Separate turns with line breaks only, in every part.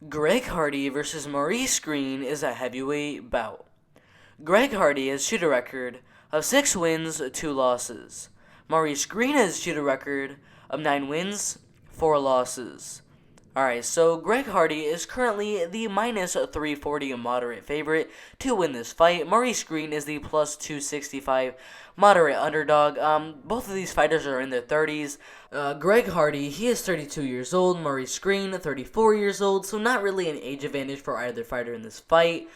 Greg Hardy versus Maurice Greene is a heavyweight bout. Greg Hardy has shoot a record of 6 wins, 2 losses. Maurice Greene has shoot a record of 9 wins, 4 losses. Alright, so Greg Hardy is currently the minus 340 moderate favorite to win this fight. Maurice Greene is the plus 265 moderate underdog. Both of these fighters are in their 30s. Greg Hardy, he is 32 years old. Maurice Greene, 34 years old. So not really an age advantage for either fighter in this fight.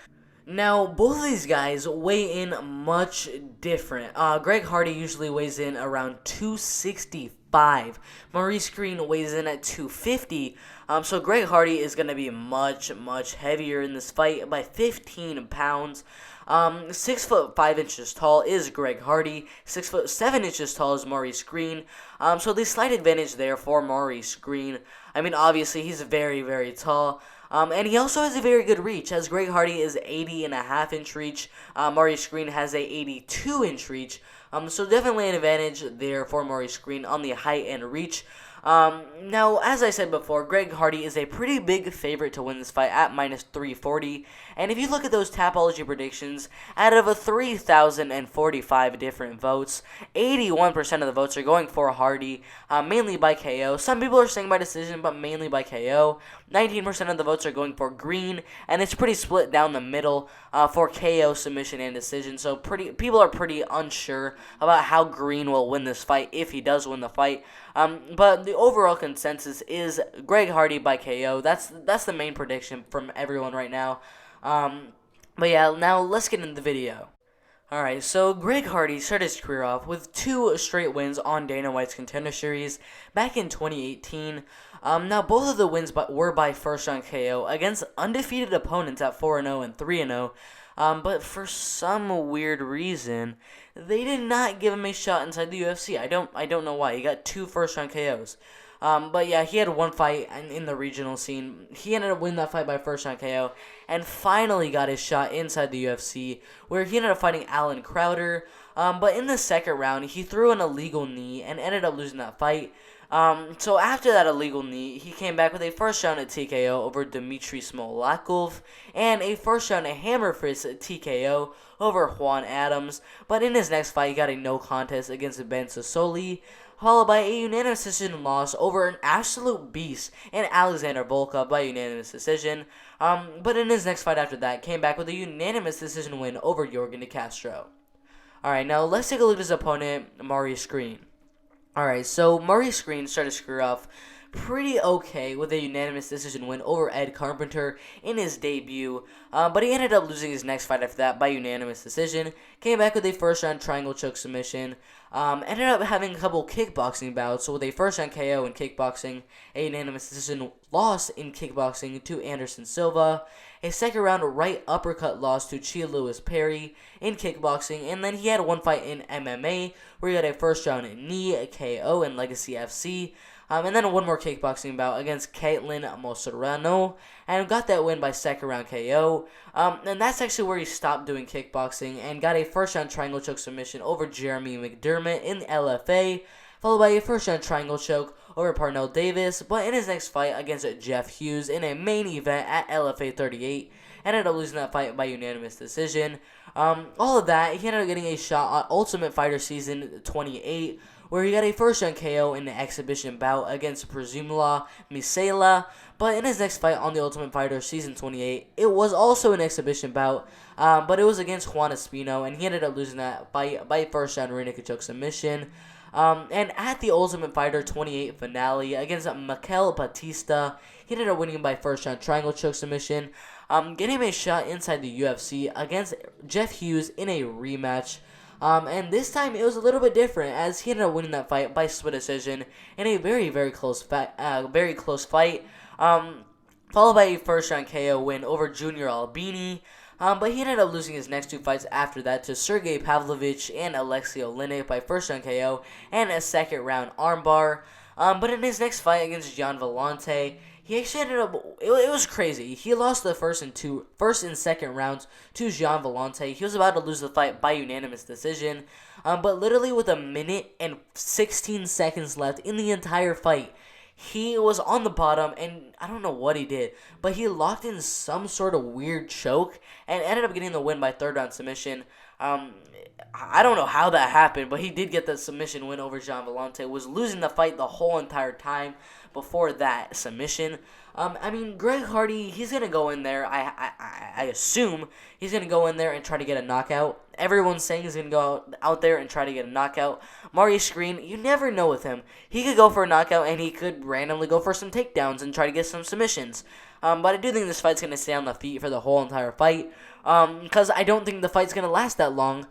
Now, both of these guys weigh in much different. Greg Hardy usually weighs in around 265. Maurice Greene weighs in at 250. So Greg Hardy is going to be much, much heavier in this fight by 15 pounds. 6'5" tall is Greg Hardy. 6'7" tall is Maurice Greene. So the slight advantage there for Maurice Greene. I mean, obviously he's very, very tall. And he also has a very good reach, as Greg Hardy is 80.5-inch reach. Maurice Greene has a 82-inch reach. So definitely an advantage there for Maurice Greene on the height and reach. Now, as I said before, Greg Hardy is a pretty big favorite to win this fight at minus 340. And if you look at those Tapology predictions, out of 3,045 different votes, 81% of the votes are going for Hardy, mainly by KO. Some people are saying by decision, but mainly by KO. 19% of the votes are going for Greene, and it's pretty split down the middle for KO, submission, and decision. So people are pretty unsure about how Greene will win this fight if he does win the fight. But the overall consensus is Greg Hardy by KO. That's the main prediction from everyone right now. But yeah, now let's get into the video. Alright, so Greg Hardy started his career off with 2 straight wins on Dana White's Contender Series back in 2018. Now, both of the wins were by first-round KO against undefeated opponents at 4-0 and 3-0. But for some weird reason, they did not give him a shot inside the UFC. I don't know why. He got 2 first-round KOs. But yeah, he had one fight in the regional scene. He ended up winning that fight by first-round KO and finally got his shot inside the UFC, where he ended up fighting Alan Crowder. But in the second round, he threw an illegal knee and ended up losing that fight. So after that illegal knee, he came back with a first-round TKO over Dmitry Smolakov and a first-round hammer fist TKO over Juan Adams. But in his next fight, he got a no contest against Ben Sassoli, followed by a unanimous decision loss over an absolute beast in Alexander Volkov by unanimous decision. But in his next fight after that, came back with a unanimous decision win over Yorgan De Castro. Alright, now let's take a look at his opponent, Maurice Greene. Alright, so Maurice Greene started to screw off pretty okay with a unanimous decision win over Ed Carpenter in his debut, but he ended up losing his next fight after that by unanimous decision. Came back with a first-round triangle choke submission. Ended up having a couple kickboxing bouts, so with a first-round KO in kickboxing, a unanimous decision loss in kickboxing to Anderson Silva, a second-round right uppercut loss to Chia Lewis Perry in kickboxing, and then he had one fight in MMA where he had a first-round knee KO in Legacy FC. And then one more kickboxing bout against Caitlin Moserano, and got that win by second round KO. And that's actually where he stopped doing kickboxing and got a first round triangle choke submission over Jeremy McDermott in the LFA, followed by a first round triangle choke over Parnell Davis. But in his next fight against Jeff Hughes in a main event at LFA 38, ended up losing that fight by unanimous decision. All of that, he ended up getting a shot on Ultimate Fighter Season 28, where he got a first-round KO in the exhibition bout against Presumla Misela. But in his next fight on the Ultimate Fighter Season 28, it was also an exhibition bout, but it was against Juan Espino, and he ended up losing that by first-round rear naked choke submission. And at the Ultimate Fighter 28 finale against Mikel Batista, he ended up winning by first-round triangle choke submission, getting a shot inside the UFC against Jeff Hughes in a rematch. And this time it was a little bit different, as he ended up winning that fight by split decision in a very, very close fight. Followed by a first-round KO win over Junior Albini. But he ended up losing his next 2 fights after that to Sergey Pavlovich and Alexei Oleinik by first-round KO and a second-round armbar. But in his next fight against Gian Vellante, he actually ended up, it was crazy. He lost the first and second rounds to Gian Vellante. He was about to lose the fight by unanimous decision. But literally with a minute and 16 seconds left in the entire fight, He was on the bottom, and I don't know what he did, but he locked in some sort of weird choke and ended up getting the win by third round submission. Um, I don't know how that happened, but he did get the submission win over Jean Vellante. Was losing the fight the whole entire time before that submission. I mean, Greg Hardy, he's gonna go in there. I assume he's gonna go in there and try to get a knockout. Everyone's saying he's gonna go out there and try to get a knockout. Maurice Greene, you never know with him. He could go for a knockout, and he could randomly go for some takedowns and try to get some submissions. But I do think this fight's gonna stay on the feet for the whole entire fight. Because I don't think the fight's gonna last that long.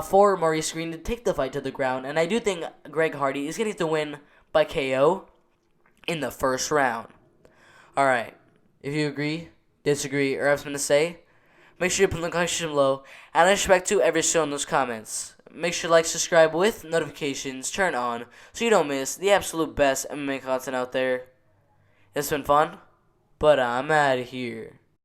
For Maurice Greene to take the fight to the ground, and I do think Greg Hardy is gonna get the win by KO in the first round. Alright, if you agree, disagree, or have something to say, make sure you put in the comment section below, and I expect to every show in those comments. Make sure to like, subscribe with notifications turned on, so you don't miss the absolute best MMA content out there. It's been fun, but I'm out of here.